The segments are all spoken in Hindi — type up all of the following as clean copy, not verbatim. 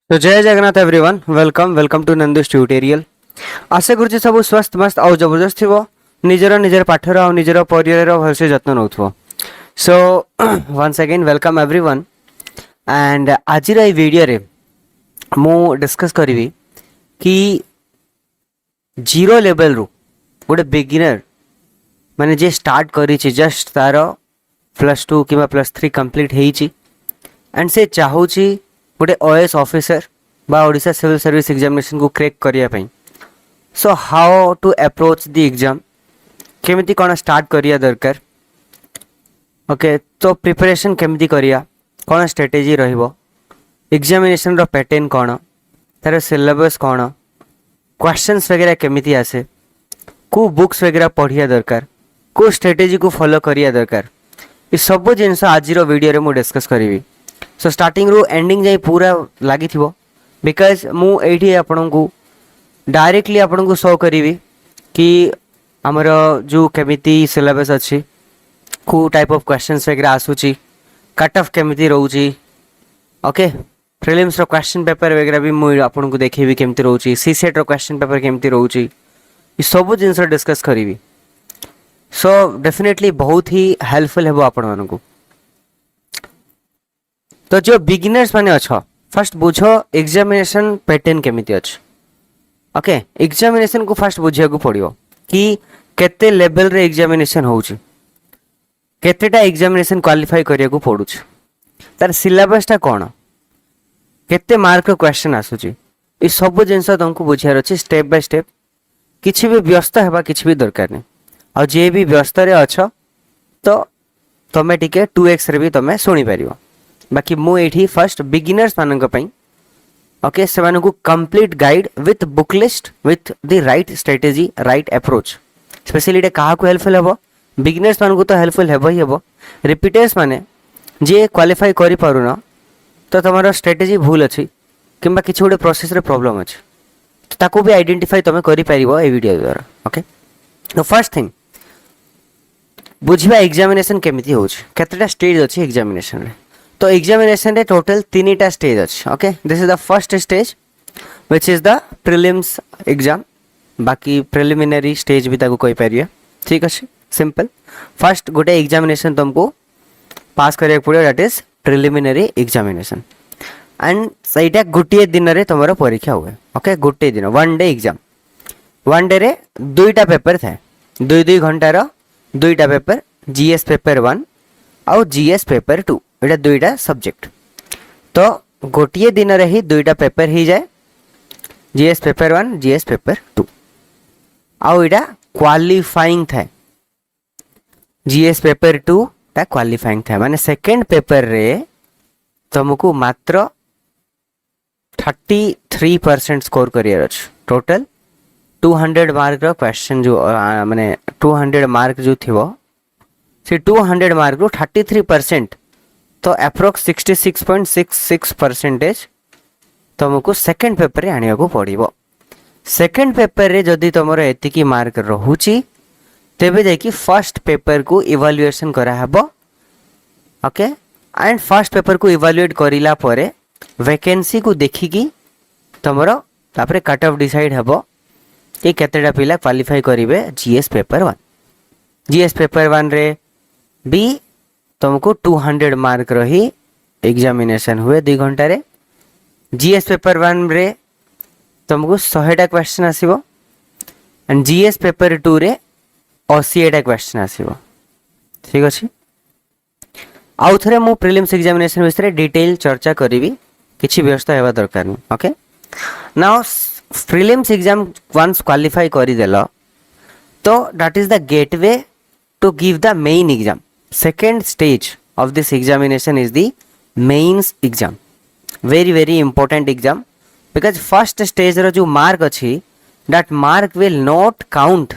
तो Jai Jagannath everyone welcome to Nandu's tutorial. आशा करुच्ची सब स्वस्थ मस्त आउ जबरदस्त थो निजर निजर पाठर आ निजर परिवार भलसे जत्न नौ। So once again welcome everyone and आज वीडियो रे मु डिस्कस करी कि जीरो लेवल रु गोटे बिगिनर माने जे स्टार्ट करी जस्ट तार +2 कि +3 कंप्लीट होईची एंड से चाहूची गोटे ओएस ऑफिसर बा ओडिशा सिविल सर्विस एग्जामिनेशन को क्रैक करिया पई। So how to approach the exam केमिति कोन स्टार्ट करिया दरकार। ओके तो प्रिपरेशन केमिति करिया कोन स्ट्रेटेजी रहिबो एग्जामिनेशन रो पैटर्न कोन तार सिलेबस कोन क्वेश्चंस वगैरह केमिति आसे को बुक्स वगैरह पढ़िया दरकार को स्ट्रेटेजी को फॉलो करिया दरकार ये सब जिनस आज वीडियो रे मु डिस्कस करी। सो स्टार्टिंग रू एंडिंग जाए पूरा लगी थी बिकज मुझे आपण को डायरेक्टली आपण को शो करी कि आमर जो केमिति सिलेबस अच्छी को टाइप ऑफ क्वेश्चंस वगैरह आसूची कट ऑफ केमिति रोची। ओके प्रीलिम्स रो क्वेश्चन पेपर वगैरह भी मुझे आपण को देखेबी केमिति रोची सी सेट रो क्वेश्चन पेपर केमिति रोची ये सब जिनस डिस्कस करी। सो डेफिनेटली बहुत ही हेल्पफुल है आपण मानकू। तो जो बिगिनर्स माने अच्छा फर्स्ट बुझो एग्जामिनेशन पैटर्न केमिति अछि। ओके एग्जामिनेशन को फर्स्ट बुझिया को पड़ियो कि केते लेवल रे एग्जामिनेशन होउछि केतेटा एग्जामिनेशन क्वालिफाई करिया को पड़ुछि तार सिलेबस टा कोन केते मार्क रो क्वेश्चन आसुछि ई सब जिंस तुमको बुझियार अछि स्टेप बाय स्टेप। किछि भी व्यस्त हेबा किछि भी दरकार नै आ जे भी व्यस्त रे अछ तो तमे टिके 2x रे भी तमे सुनी परियो। बाकी मु एठी फर्स्ट बिगिनर्स मानक पई ओके से मानकु complete guide with book list with the right strategy right approach specially एटा काहा को हेल्पफुल हेबो बिगिनर्स मानकु तो हेल्पफुल हेबो ही हेबो रिपीटर्स माने जे क्वालिफाई करि पारुना तो तमरो स्ट्रेटेजी भूल अछि किंबा किछि गोटे प्रोसेस रे प्रॉब्लम अछि तो ताको भी आइडेंटिफाई तमे करि परिबो ए वीडियो द्वारा। ओके तो फर्स्ट थिंग बुझिबा एग्जामिनेशन केमिति होछ केतेटा स्टेज अछि एग्जामिनेशन रे। तो एग्जामिनेशन रे टोटल 3टा स्टेज अछि। Okay this is the first stage which is the prelims exam बाकी प्रिलिमिनरी स्टेज भी ताको कहि परिया ठीक अछि सिंपल। फर्स्ट गोटे एग्जामिनेशन तुमको पास करिया पड़ियो that is preliminary examination and सेटा गोटे दिन रे तमरो परीक्षा हुए। ओके गोटे दिन one day exam one day रे दुईटा पेपर थाए 2 घंटा रो दुईटा पेपर जीएस पेपर 1 आउ जीएस पेपर 2 एटा दुईटा सब्जेक्ट तो गोटे दिन रे ही दुईटा पेपर ही जाए जीएस पेपर 1 जीएस पेपर 2 आउ एटा क्वालिफाइंग था जीएस पेपर 2 ता क्वालिफाइंग था माने सेकंड पेपर रे तुमको मात्र 33% स्कोर करियर अछि। टोटल 200 मार्क रो क्वेश्चन जो माने 200 मार्क जो थिवो से 200 मार्क रो 33% तो अप्रोक्स 66.66% तुमको सेकंड पेपर रे आनिया को पड़िबो। सेकंड पेपर रे जदी तुमरो एतिकी मार्क रहुची तेबे देखि फर्स्ट पेपर को इवैल्यूएशन करा हबो। ओके एंड फर्स्ट पेपर को इवैल्यूएट करिला परे वैकेंसी को देखिकी तुमरो तापरे कट ऑफ डिसाइड हबो कि केतेटा पिला क्वालिफाई करिवे जीएस पेपर 1। जीएस पेपर 1 रे भी तुमको 200 मार्क रही एग्जामिनेशन हुए 2 घंटा रे। जीएस पेपर 1 रे तुमको 100टा क्वेश्चन आसीबो एंड जीएस पेपर 2 रे 80टा क्वेश्चन आसीबो ठीक अछि। आउ थरे मु प्रीलिम्स एग्जामिनेशन विषय डिटेल चर्चा करिवि किछि व्यवस्था हेबा दरकार नै। Okay now prelims exam once qualify करि देलो तो that is the gateway to give the main exam. Second stage of this examination is the mains exam. Very important exam because first stage रो जो mark अच्छी that mark will not count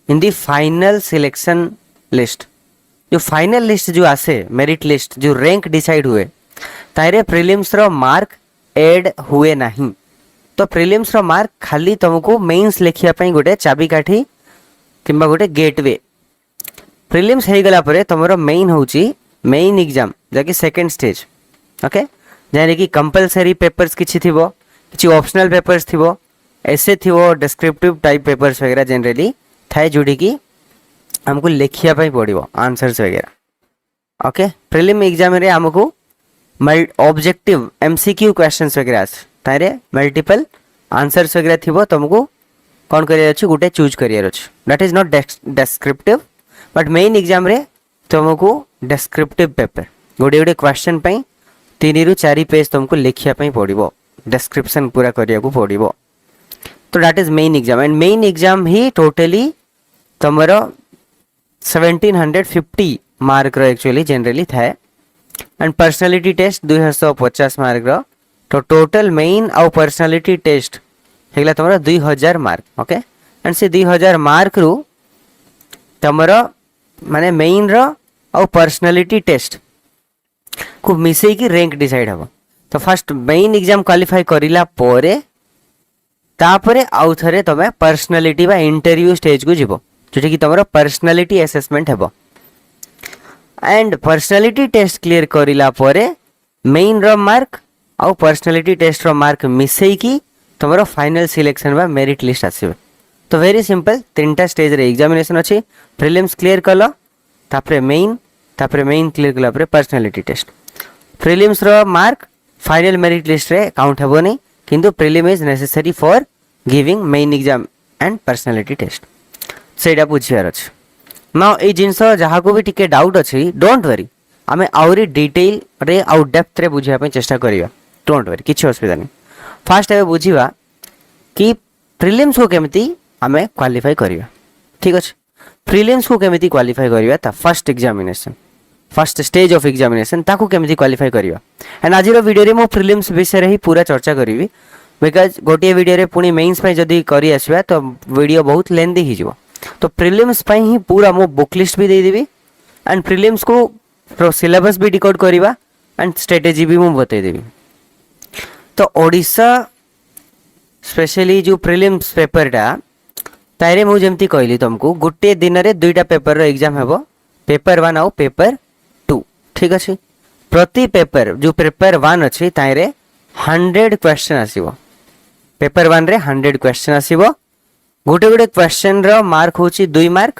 in the final selection list। जो final list जो आसे merit list जो rank decide हुए तारे prelims रो mark add हुए नहीं तो prelims रो mark खाली तुमको mains लिखिया पई गोटे चाबी काठी किंबा गोटे गेटवे प्रीलिम्स हो गला परे तुमरो मेन होची मेन एग्जाम जाकी सेकंड स्टेज। ओके जहाँ कि कंपलसरी पेपर्स किसी थिबो, किसी ऑप्शनल पेपर्स थिबो, ऐसे थिबो डिस्क्रिप्टिव टाइप पेपर्स वगैरह जनरली थाए जोड़ी कि हमको लिखिया पाई पड़िबो आंसर्स वगैरह। ओके, प्रिलिम एग्जाम रे हमको ऑब्जेक्टिव एमसीक्यू क्वेश्चंस वगैरह आस तारे मल्टीपल आंसर्स वगैरह थिबो, तुमको कौन करियर अछि गुटे चूज करियर अछि। That is not descriptive, but main exam रे तुमको डेस्क्रिप्टिव पेपर गोटे गोटे क्वेश्चन पई 3 ରୁ 4 पेज तुमको लिखिया पई पड़िबो, डिस्क्रिप्शन पूरा करिया को पड़िबो। तो that is main exam, and main exam ही टोटली तुमरो 1750 मार्क रो एक्चुअली जनरली थाए, एंड पर्सनालिटी टेस्ट 250 मार्क रो। तो टोटल मेन आउ पर्सनालिटी टेस्ट हेगला तुमरो 2000 mark. Okay, and say 2000 mark रु तुमरो माने मेन रो आउ पर्सनालिटी टेस्ट को मिसई की रैंक डिसाइड हबो। तो फर्स्ट मेन एग्जाम क्वालिफाई करिला पोरे तापरे आउ थरे तमे पर्सनालिटी बा इंटरव्यू स्टेज को जिवो, जोटी कि तुमरो पर्सनालिटी असेसमेंट हेबो। एंड पर्सनालिटी टेस्ट क्लियर करिला पोरे मेन रो मार्क आउ पर्सनालिटी टेस्ट रो मार्क मिसई की तुमरो फाइनल सिलेक्शन बा मेरिट लिस्ट आसीबो। तो वेरी सिंपल, 3टा स्टेज रे एग्जामिनेशन अछि। प्रीलिम्स क्लियर कलो, तापरे मेन क्लियर कला परे पर्सनालिटी टेस्ट। प्रीलिम्स रो मार्क फाइनल मेरिट लिस्ट रे काउंट हेबो नै, किंतु prelim is necessary for giving main exam and personality test. सेटा बुझियार अछि। नाउ ए जिंस जहा को भी टिके डाउट अछि, डोंट वरी, आमे आउरी डिटेल रे आउ डेप्थ रे बुझिया पे चेष्टा करिया। डोंट वरी, किछि असुविधा नै। फास्ट एबे बुझिबा कि प्रीलिम्स को केमिति आमे क्वालिफाई करिया। ठीक अछि, प्रीलिम्स को केमिति क्वालिफाई करिया ता first examination, first stage of examination ताको केमिति क्वालिफाई करिया। एंड आज रो वीडियो रे मो प्रीलिम्स विषय रे ही पूरा चर्चा करिवि, बिकॉज गोटे वीडियो रे पुनी मेंस पे जदी करि आसीबा तो वीडियो बहुत लेंदी ही जिवो। तो प्रीलिम्स पे ही पूरा मो बुक लिस्ट भी दे देबी, एंड प्रीलिम्स को सिलेबस भी डिकोड करिबा, एंड स्ट्रेटेजी भी मो बतै देबी। तो ओडिशा स्पेशली जो प्रीलिम्स पेपर टा तारे मु जेमती कहली तुमको गोटे दिन रे 2टा पेपर रो एग्जाम हेबो, पेपर 1 आउ पेपर 2। ठीक अछि, प्रति पेपर जो पेपर 1 अछि तारे 100 क्वेश्चन आसीबो। पेपर 1 रे 100 क्वेश्चन आसीबो। गोटे गोटे क्वेश्चन रो मार्क होची 2 मार्क,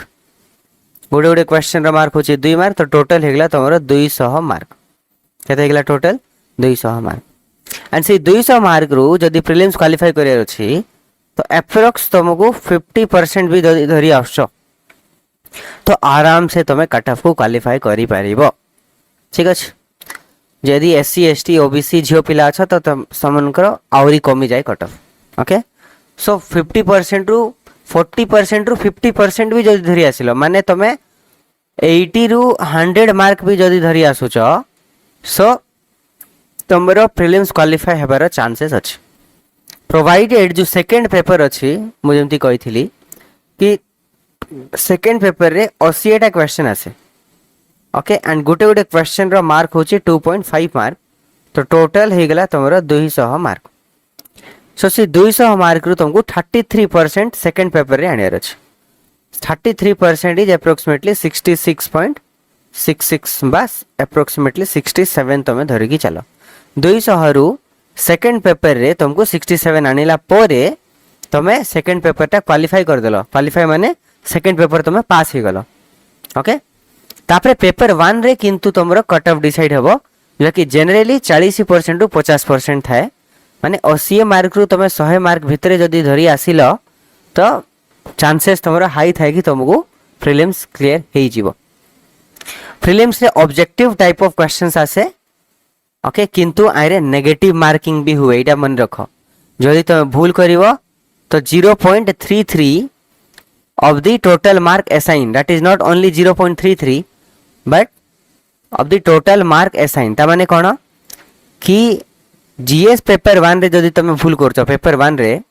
गोटे गोटे क्वेश्चन रो मार्क होची 2 मार्क। तो टोटल हेगला तमरो 200 मार्क। केते हेगला टोटल 200 मार्क। एंड से 200 मार्क रू जदि प्रीलिम्स क्वालिफाई करियर अछि तो एप्रोक्स तुमको 50% भी धरी आछो, तो आराम से तुम कट ऑफ को क्वालिफाई करि परिबो। ठीक अछि, यदि एससी एसटी ओबीसी झियो पिला अच्छा तो समनकर आउरी कमी जाए कट ऑफ। ओके, सो 50% रु 40% रु 50% भी जदि धरी आसिलो माने तमे 80 रु 100 मार्क भी जदि धरी आसुच, सो तुमरो प्रीलिम्स क्वालिफाई हेबार चांसेस अछि। प्रोवाइडेड जो सेकंड पेपर अछि, मु जेमती कहिथिली कि सेकंड पेपर रे 80टा क्वेश्चन आसे। ओके, एंड गोटे गोटे क्वेश्चन रो मार्क होची 2.5 मार्क। तो टोटल हे गेला तुमरो 200 मार्क। सो सी 200 मार्क रु तुमको 33% सेकंड पेपर रे आनियर अछि। 33% इज अप्रोक्सीमेटली 66.66 बस अप्रोक्सीमेटली 67 तमे धरि की चलो। 200 रु सेकंड पेपर रे तुमको 67 आनिला पोरे तमे सेकंड पेपर टा क्वालिफाई कर देलो। क्वालिफाई माने सेकंड पेपर तमे पास ही गलो। ओके, तापरे पेपर 1 रे किंतु तुमरो कट ऑफ डिसाइड हेबो, जो कि जनरली 40% रु 50% थाए। माने 80 मार्क रु तमे 100 मार्क भितरे जदी धरी आसिलो तो चांसेस तुमरो हाई थाए कि तुमको प्रीलिम्स क्लियर हेई जिवो। प्रीलिम्स रे ऑब्जेक्टिव टाइप ऑफ क्वेश्चंस आसे। ओके, किंतु आइरे नेगेटिव मार्किंग भी हुए, एटा मन रखो। जदि तुम भूल करिवो तो 0.33 of the total mark assigned, that is not only 0.33 but of the total mark assigned। ता माने कोन कि जीएस पेपर 1 रे जदि तुम भूल करछो पेपर 1 रे,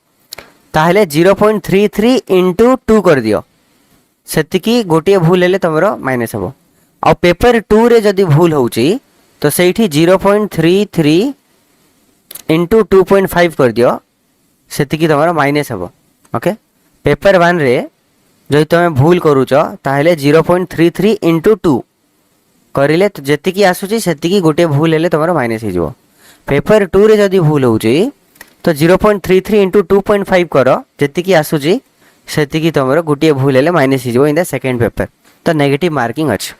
ताहले 0.33 into 2 कर दियो, सेतिकी गोटिए भूल हेले तुमरो माइनस हबो। आ पेपर 2 रे जदि भूल होउची तो सेठी 0.33 into 2.5 कर दियो, सेतिकी तुमरो माइनस हबो। ओके, पेपर 1 रे जदि तुम भूल करूछ ताहले 0.33 into 2 करिले तो जेतिकी आसुची सेतिकी गोटे भूल हेले तुमरो माइनस हे जिवो। पेपर 2 रे जदि भूल होउची तो 0.33 इंटू 2.5 कर जी आसूची से तुम गोटे भूल है माइनस हो इन द सेकेंड पेपर तो नेगेटिव मार्किंग अच्छे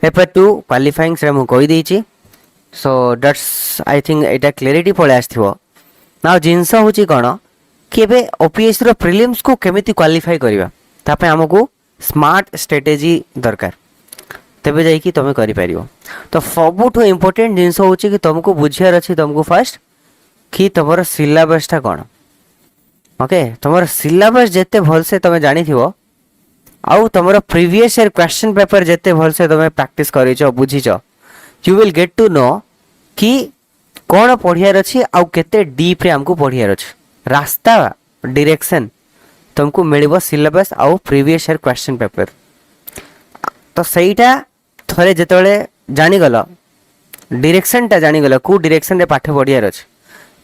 पेपर 2 क्वालिफाइंग से मुझे कहीदे सो डट्स आई थिंक यहाँ क्लीयरिटी पलि आसो ना जिनस हूँ कौन कि ओपीएस प्रिलिम्स को केमिति क्वालिफाई करवा ताप आमको स्मार्ट स्ट्रेटेजी दरकार तेबे जाइए तुम कर तो सबुठ इम्पोर्टेंट जिनस हूँ कि तुमको बुझार अच्छी तुमको फास्ट कि तुम सिलेबसटा कौन ओके तुम सिलेबस जिते भलसे तुम जानी आउ तुम प्रीवियस ईयर क्वेश्चन पेपर जिते भलसे तुम प्रैक्टिस कर बुझीच you will get to know कि कौन पढ़ियार अच्छी आउ केते डीप रे हमको पढ़ियार अच्छे रास्ता डायरेक्शन तुमको मिल सिलेबस आउ प्रीवियस ईयर क्वेश्चन पेपर तो सहीटा थोड़े जिते जानीगल डायरेक्शनटा जानीगल कौ डायरेक्शन रे पाठ पढ़ियार अच्छे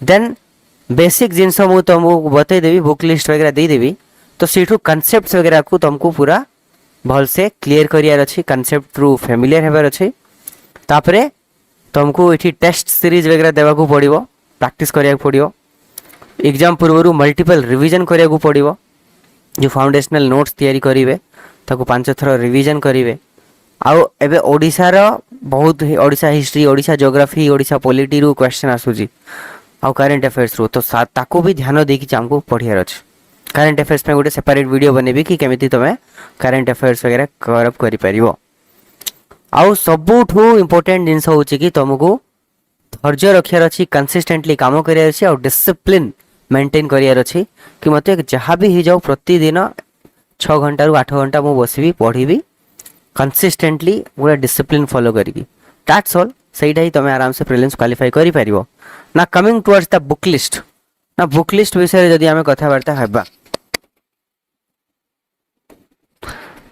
देन बेसिक जिनस मुझे तुमको बतईदेवी बुक लिस्ट वगैरह देदेवी तो सीठू कनसेप्ट वगैरह को तुमको पूरा भलसे क्लीयर करार अच्छी कनसेप्ट थ्रू फेमिलियर होबार अच्छी तापरे तुमको ये टेस्ट सीरीज वगैरह देवाक पड़ो प्रैक्टिस करा पड़ो एग्जाम पूर्व मल्टीपल रिवीजन करा पड़ो जो फाउंडेशनल नोट्स तैयारी करेंगे ताको 5 थर रिवीजन करेंगे आउ एबे ओडिशार बहुत Odisha history Odisha geography Odisha polity रू क्वेश्चन आसूची आउ करेंट अफेयर्स रू तो ताको भी ध्यान देकी हमको पढ़ियार अच्छे करेंट अफेयर्स में गोटे सेपरेट वीडियो बनेबी कि केमिति तुम करेंट अफेयर्स वगैरह कवर अप करि परिबो आउ सबुठू इम्पोर्टेंट जिनस हूँ कि तुमको धैर्य रखार अच्छी कंसिस्टेंटली काम करार अच्छी और डिसिप्लिन मेंटेन करार अच्छी कि मत जहाँ भी हो जाऊ प्रतिदिन 6 घंटा रु 8 घंटा मुझे बसबी पढ़ी कंसिस्टेंटली गोटे डिसिप्लिन फॉलो करी दैट्स ऑल सहीटा ही तुम आराम से प्रीलिम्स क्वालिफाई करि परिबो ना coming towards the book list ना बुक लिस्ट विषय जदि आम कथबार्ता हेबा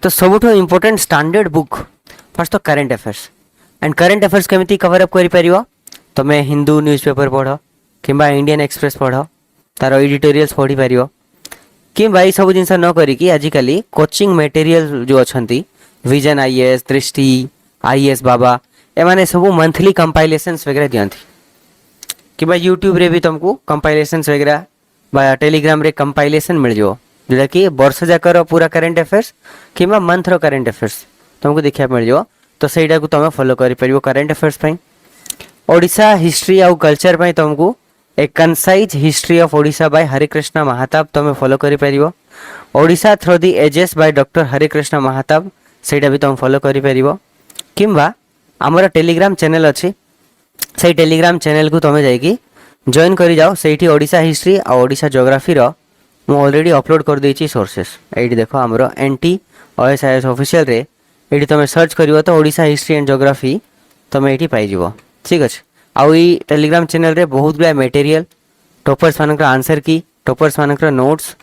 तो सबुठू इम्पोर्टेंट स्टैंडर्ड बुक फर्स्ट तो current affairs and current affairs केमिति कवर अप करि परिबो तुम हिंदू न्यूज़पेपर पढ़ किंबा इंडियन एक्सप्रेस पढ़ तार एडिटोरियल्स पढ़ी पारिबो किंबा ये सब जिनस न करिकी आजिकली कोचिंग मटेरियल जो अच्छी विजन आईएएस दृष्टि आईएएस बाबा एमाने सब मंथली कंपाइलेशंस वगैरह दियंती कि यूट्यूब रे भी तुमको कंपाइलेशंस वगैरह बा टेलीग्राम रे कंपाइलेशन मिल जाओ जोटा कि वर्ष जाकर पूरा करेंट अफेयर्स कि मंथ रो करेंट अफेयर्स तुमको देखा मिल जाओ तो सहीटा को तुम फॉलो कर परिबो करेंट अफेयर्स पई ओडिशा हिस्ट्री आउ कल्चर पई तुमको a concise history of Odisha by Harekrushna Mahtab तुम फॉलो कर परिबो Odisha through the ages by doctor Harekrushna Mahtab सहीटा भी तुम फॉलो कर परिबो किंबा आमर टेलीग्राम चैनल अच्छी से टेलीग्राम चैनल को तुम जाइए जॉइन कर जाओ से ओडिशा हिस्ट्री और ओडिशा ज्योग्राफी मु ऑलरेडी अपलोड कर देछि सोर्सेस ये देखो आमर एनटी ओएसआईएस ऑफिशियल रे ये तुम सर्च करिवो तो ओडिशा हिस्ट्री एंड ज्योग्राफी तुम ये पाइब ठीक अच्छे आउ ये टेलीग्राम चैनल रे बहुत गुड़ा मटेरियल टॉपर्स मानक आंसर की टॉपर्स मानक नोट्स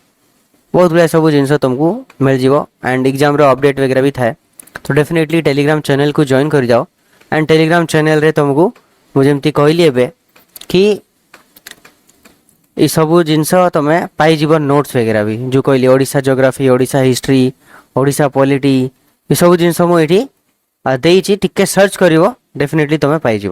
बहुत गुड़ा सब जिन तुमको मिल जाव एंड एग्जाम अपडेट वगैरह भी थाए तो डेफिनेटली टेलीग्राम चैनल को जॉइन कर जाओ एंड टेलीग्राम चैनल रे तुमको मुझे कहली एबे कि ये सब जिनस तुम पाइज नोट्स वगैरह भी जो कहली Odisha geography Odisha history Odisha polity ये सब जिनस मुझे देइछि टिके सर्च करिवो डेफिनेटली तुम पाइज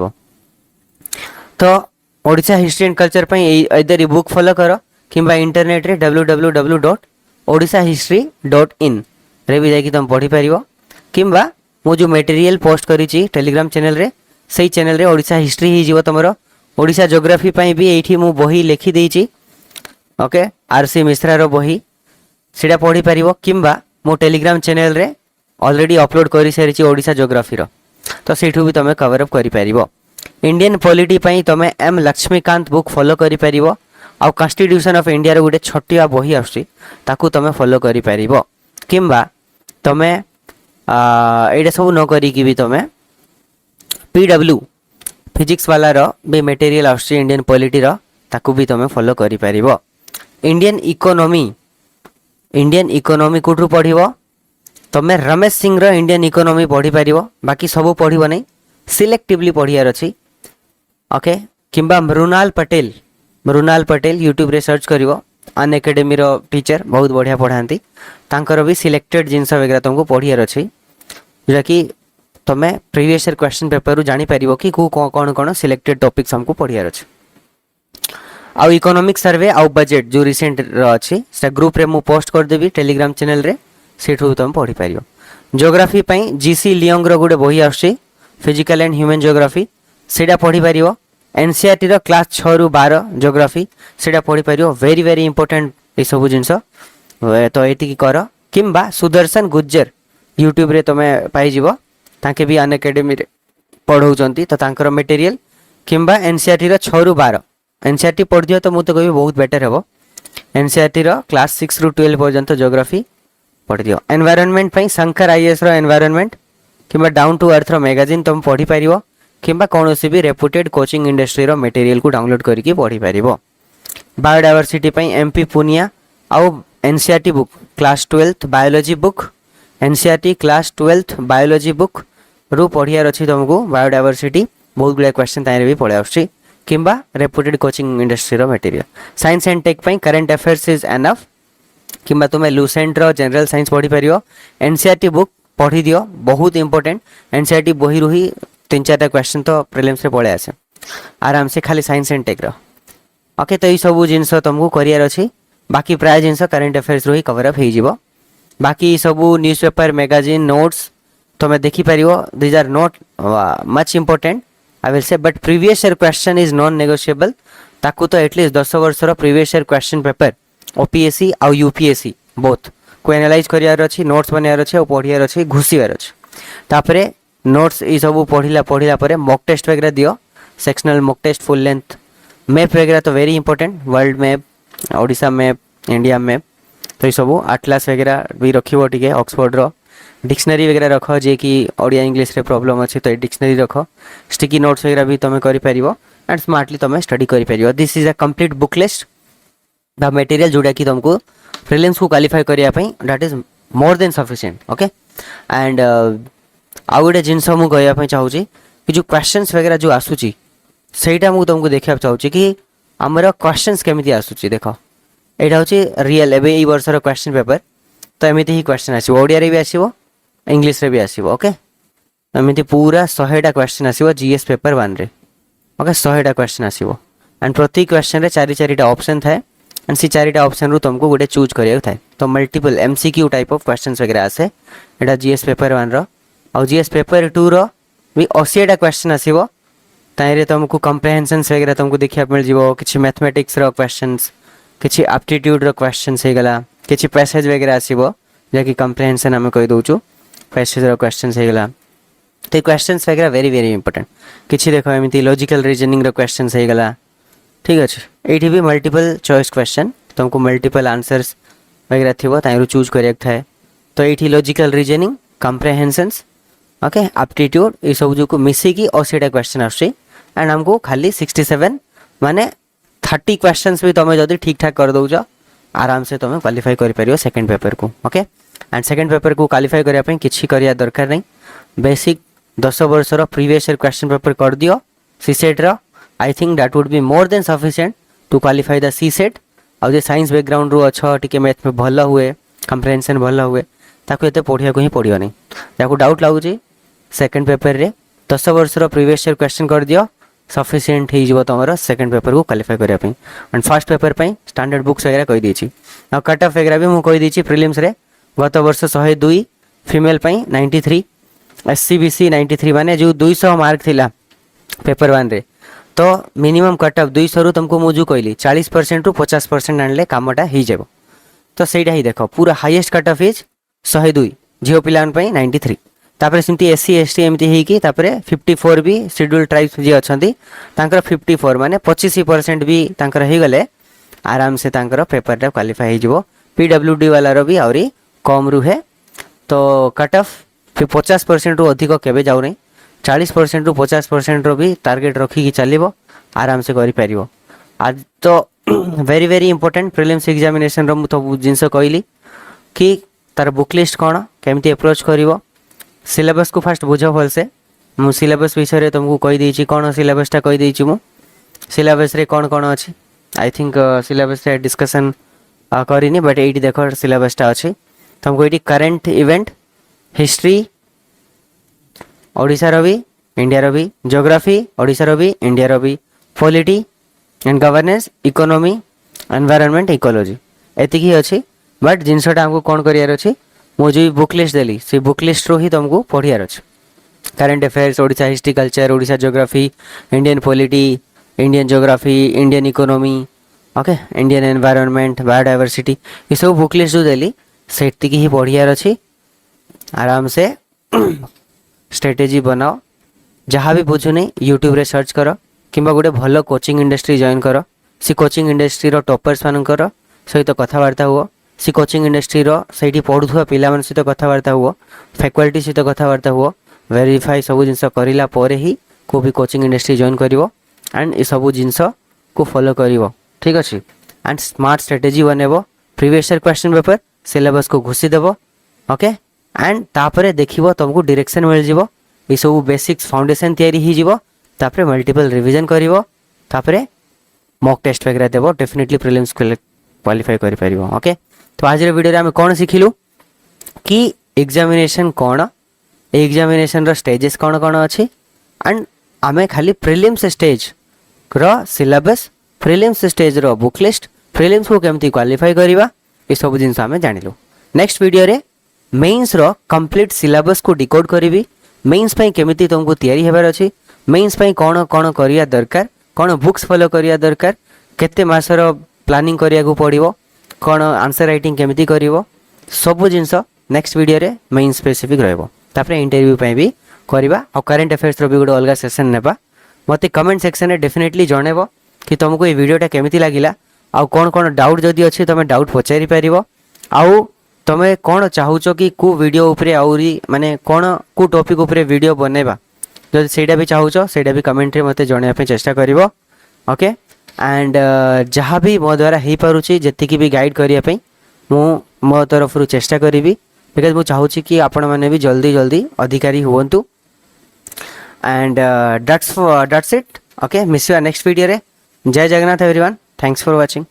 तो ओडिशा हिस्ट्री एंड कल्चर पे इधर बुक फॉलो करो किंबा इंटरनेट रे www.odishahistory.in रे भी जाकि तुम पढ़ी पारिबो किंबा मु जो मटेरियल पोस्ट करिछि टेलीग्राम चैनल रे सही चैनल रे ओडिशा हिस्ट्री ही जीवो तमरो ओडिशा ज्योग्राफी पई भी एठी मु बही लिखि देइछि ओके आरसी मिश्रा रो बही सेटा पढ़ी पारिबो किंबा मो टेलीग्राम चैनल रे ऑलरेडी अपलोड करि सारिछि ओडिशा ज्योग्राफी रो तो सेठू भी तुम कवर अप करि पारिबो इंडियन पॉलिटी पई तुम एम लक्ष्मीकांत बुक फॉलो करि पारिबो आउ कॉन्स्टिट्यूशन ऑफ इंडिया रो गोटे छोटिया बही आछि ताकू तुम फॉलो करि पारिबो किंबा तुम एटा सब न करी कि भी तुम पीडब्ल्यू फिजिक्स वाला रो भी मटेरियल आछि इंडियन पॉलिटी रो ताकू भी तुम फॉलो करि पारिबो इंडियन इकोनॉमी कोठू पढ़िबो तुम रमेश सिंह रो इंडियन इकोनॉमी पढ़ी पारिबो बाकी सब पढ़िबो नै सिलेक्टिवली पढ़ियार अछि ओके किंबा मृणाल पटेल यूट्यूब रे सर्च करिवो अन एकेडमी रो टीचर बहुत बढ़िया पढ़ाती तांकर भी सिलेक्टेड जिनस वगैरह तुमको पढ़ियार अछि जोटा कि तुम्हें प्रीवियस ईयर क्वेश्चन पेपर रू जानी पारिबो कि कौन कौन सिलेक्टेड टॉपिक्स हमको पढ़ियार अछि। आउ इकोनॉमिक सर्वे आउ बजेट जो रिसेंट अच्छी से ग्रुप रे मु पोस्ट कर देबी टेलीग्राम चैनल रे, सेठू तुम पढ़ी पारियो। ज्योग्राफी पई जीसी लियोंग रो गुडे बही आछी फिजिकल एंड ह्यूमन ज्योग्राफी, सेटा पढ़ी पारियो। एनसीईआरटी रो क्लास 6 रु 12 ज्योग्राफी सेटा पढ़ी पारियो। वेरी वेरी इंपोर्टेंट ए सब जिंस, तो एति कर किंबा सुदर्शन गुज्जर यूट्यूब रे तुम पाई जिवो, ताके भी अन एकेडमी रे पढ़ौचंती, तो तांकर मटेरियल किंबा एनसीईआरटी रो 6 रु 12 एनसीईआरटी पढ़ दियो तो मुझे कहबी बहुत बेटर हेबो। एनसीईआरटी रो क्लास 6 रु 12 पर्यंत ज्योग्राफी पढ़ दियो। एनवायरनमेंट पई शंकर आईएएस रो एनवायरनमेंट किंबा डाउन टू अर्थ रो मैगजीन तुम पढ़ी पारिबो, किंबा कोनोसी भी रेपुटेड कोचिंग इंडस्ट्री रो मटेरियल को डाउनलोड करके पढ़ी पारिबो। बायोडायवर्सिटी पई एमपी पुनिया आउ NCERT book class 12 biology book, NCERT class 12 biology book रु पढ़ियार अछि तुमको। बायोडायवर्सिटी बहुत गुडे क्वेश्चन ताइरे भी पळे आछी, किंबा रेपुटेड कोचिंग इंडस्ट्री रो मटेरियल। साइंस एंड टेक पई करंट अफेयर्स इज एनफ, किंबा तुम लुसेंट रो जनरल साइंस पढ़ी पारियो। एनसीईआरटी बुक पढ़ी दियो, बहुत इंपोर्टेंट। एनसीईआरटी बही रु ही 3-4टा क्वेश्चन तो प्रीलिम्स रे पळे आसे आराम से, खाली साइंस एंड टेक रो। ओके, तो ये सब जिनस तुमको करियर अछि। बाकी प्राय जिनस करंट अफेयर्स रो ही कवर अप हे जिवो। बाकी सब न्यूज़पेपर मैगजीन नोट्स तुम देखि पारियो, these are not much important I will say, but previous year question is non negotiable. ताकू तो एटलीस्ट 10 वर्ष रो previous year question paper OPSC आउ यूपीएससी बोथ को एनालाइज करियार अछि, नोट्स बनायार अछि और पढ़ियार अछि, घुसियार अछि। तापरे नोट्स ई सब पढ़िला परे मॉक टेस्ट वगैरह दियो, sectional mock test, full length map वगैरह तो very important, world map, Odisha map, India map, तो ये सब आटलास वगैरह भी रखिबो टिके। ऑक्सफोर्ड रो डिक्शनरी वगैरह रख, जे कि ओडिया इंग्लिश रे प्रॉब्लम अच्छे तो ये डिक्शनरी रख। स्टिकी नोट्स वगैरह भी तुम करि पारिबो एंड स्मार्टली तुम स्टडी करि पारिबो। This is a complete book list the material जोड़ा कि तुमको प्रीलिम्स को क्वालिफाई करिया पई that is more than sufficient. Okay, and आउ गोटे जिनस मु कहया पई चाहूची कि जो क्वेश्चंस वगैरह जो आसुची सेटा मु तुमको देखा चाहूची कि हमर क्वेश्चंस केमिति आसुची। देखो एटा होची रियल एबे ई वर्ष रो क्वेश्चन पेपर, तो एमिति ही क्वेश्चन आसीबो, ओडिया रे भी आसीबो, इंग्लिश रे भी आसीबो। ओके, एमिति पूरा 100टा क्वेश्चन आसीबो जीएस पेपर 1 रे। ओके, 100टा क्वेश्चन आसीबो एंड प्रति क्वेश्चन रे 4-4टा ऑप्शन थाए एंड सी 4टा ऑप्शन रु तुमको गोटे चूज करिया थाए। तो multiple MCQ type of questions वगैरह आसे। एटा जीएस पेपर 1 रो और जीएस पेपर 2 रो भी 80टा क्वेश्चन आसीबो। ताइरे तुमको कॉम्प्रिहेंशंस वगैरह तुमको देखिया मिल जिवो, किछि मैथमेटिक्स रो क्वेश्चंस, किछि एप्टीट्यूड रो क्वेश्चंस हे गला, किछि पैसेज वगैरह आसीबो जे कि कॉम्प्रिहेंशन हम कहि दोछु, पैसेज रो क्वेश्चंस हे गला। तो क्वेश्चंस वगैरह वेरी वेरी इंपोर्टेंट। किछि देखो एमिति लॉजिकल रीजनिंग रो क्वेश्चंस हे गला, ठीक अछि। एठी भी मल्टीपल चॉइस क्वेश्चन तुमको मल्टीपल आंसर्स वगैरह थिबो, ताइरो चूज करिया थाए। तो एठी logical reasoning, comprehensions, okay, aptitude ए सब जो को मिसी की 80टा क्वेश्चन आछी एंड हमको खाली 67 माने 30 क्वेश्चंस भी तुम जदि ठीक ठाक कर दउछ आराम से तुम क्वालिफाई कर परियो सेकंड पेपर को। ओके, एंड सेकंड पेपर को क्वालिफाई करिया पई किछि करिया दरकार नहीं, बेसिक 10 वर्ष रो प्रीवियस ईयर क्वेश्चन पेपर कर दियो सीसेट रो। I think that would be more than sufficient to qualify the CSAT. और जे साइंस बैकग्राउंड रो अच्छा टिके मैथ में भल हुए, कॉम्प्रिहेंशन भल हुए, ताको एते पढ़िया को ही पड़ियो नहीं। ताको डाउट लागुची सेकंड पेपर रे 10 वर्ष रो प्रीवियस ईयर क्वेश्चन कर दियो, सफिशिएंट ही जीवो तमरो सेकंड पेपर को क्वालिफाई करिया पई। एंड फर्स्ट पेपर पई स्टैंडर्ड बुक्स वगैरह कहि देछि, आ कट ऑफ वगैरह भी मु कहि देछि। प्रीलिम्स रे गत वर्ष 102, फीमेल पई 93, एससीबीसी 93 माने जो 200 मार्क थिला पेपर 1 रे, तो मिनिमम कट ऑफ 200 रु तुमको मु जो कहली 40% रु 50% आनले कामटा ही जेबो। तो सेटा ही देखो पूरा हाईएस्ट कट ऑफ इज 102 झियो पिलान पई 93। तापर सिमती एससी एसटी एमती ही की तापर 54 भी शेड्यूल ट्राइब्स जे अछंती तांकर 54 माने 25% भी तांकर ही गले आराम से तांकर पेपर टा क्वालिफाई हिजबो। पीडब्ल्यूडी वाला रो भी औरी कम रुहे, तो कट ऑफ 50% रु अधिक केबे जाउ नै, 40% रु 50% रो भी टारगेट रखी की चलिबो, आराम से करि परिबो। आज तो very very important prelims examination रो मु तो जिंस कहली कि तार बुक लिस्ट कोन केमती अप्रोच करिवो, सिलेबस को फास्ट बुझ भल से। मु सिलेबस विषय तुमको कहि देछि, कोन सिलेबसटा कहि देछि मु सिलेबस रे कोन कोन अछि। आई थिंक सिलेबस रे डिस्कशन करिनी, बट एटी देखो सिलेबसटा अछि तुमको एटी करंट इवेंट, हिस्ट्री, ओडिशा भी इंडिया भी ज्योग्राफी ओडिशा भी इंडिया भी polity and governance economy environment ecology ethic ही अच्छी बट जिनसटा आमको कौन करार अच्छी मुझे बुक लिस्ट देली से बुक लिस्ट रो ही तुमको पढ़ियार अच्छे current affairs Odisha history culture Odisha geography Indian polity Indian geography Indian economy okay Indian environment biodiversity ये सब बुक लिस्ट जो देली से ही पढ़ियार अच्छी आराम से स्ट्रेटेजी बनाओ जहाँ भी बुझु नहीं यूट्यूब रे सर्च कर कि गोटे भल कोचिंग इंडस्ट्री जॉइन कर सी कोचिंग इंडस्ट्री रो टॉपर्स मानकर सहित कथबार्ता हुआ सी कोचिंग इंडस्ट्री रो सही पढ़ुवा पिला सहित कथबार्ता हुआ फैकल्टी सहित कथबार्ता हुआ वेरीफाई सब जिन करला ही को भी कोचिंग इंडस्ट्री जॉइन करिवो एंड ये सब जिनस को फॉलो करिवो ठीक अच्छे एंड स्मार्ट स्ट्रेटेजी बनइबो previous year question paper syllabus को घुसी देव ओके एंड तापरे देखिबो तुमको डायरेक्शन मिल जिवो ये सब बेसिक्स फाउंडेशन तैयारी ही जिवो तापरे मल्टीपल रिवीजन करिवो तापरे मॉक टेस्ट वगैरह देव डेफिनेटली प्रीलिम्स क्वालिफाई करि परिबो ओके। तो आज वीडियो आम कौन शिखिलु कि एग्जामिनेशन कौन एग्जामिनेशन रो स्टेजेस कौन कौन अच्छी एंड आमे खाली प्रीलिम्स स्टेज रो सिलेबस प्रीलिम्स स्टेज रो बुक लिस्ट प्रीलिम्स को केमती क्वालिफाई करवा ये सब जिन आम जानिलु। नेक्स्ट वीडियो रे मेन्स रो कंप्लीट सिलेबस को डिकोड करी मेन्स पई केमिति तुमको तैयारी हेबार अछि मेन्स पई कौन कौन करिया दरकार कौन बुक्स फॉलो करिया दरकार केते मासर प्लानिंग करिया को पड़िबो कौन आंसर राइटिंग केमिति करिवो सब जिनस नेक्स्ट वीडियो रे मेन स्पेसिफिक रहबो तापरे इंटरव्यू पई भी करवा और करेंट अफेयर्स रो भी गोटे अलग सेशन नेबा मते कमेंट सेक्शन में डेफिनेटली जणेबो कि तुमको ये वीडियोटा केमिति लागिला आउ कौन कौन डाउट जदि अच्छी तुम डाउट पचारि पारिबो आउ तुम कौन चाहूच कि को वीडियो उपरे आउरी माने कौन को टॉपिक उपरे वीडियो बनेबा जदि सेटा भी चाहूच सेटा भी कमेंट रे मते जणेबा पे चेष्टा करिवो ओके एंड जहाँ भी मो द्वारा हो पारुछि जेतिकी भी गाइड करिया पे मो तरफ चेष्टा करी बिकज मुझे चाहूँगी कि आपण मैंने भी जल्दी जल्दी अधिकारी हुवंतु and that's it okay miss you next video रे Jai Jagannath everyone thanks for watching.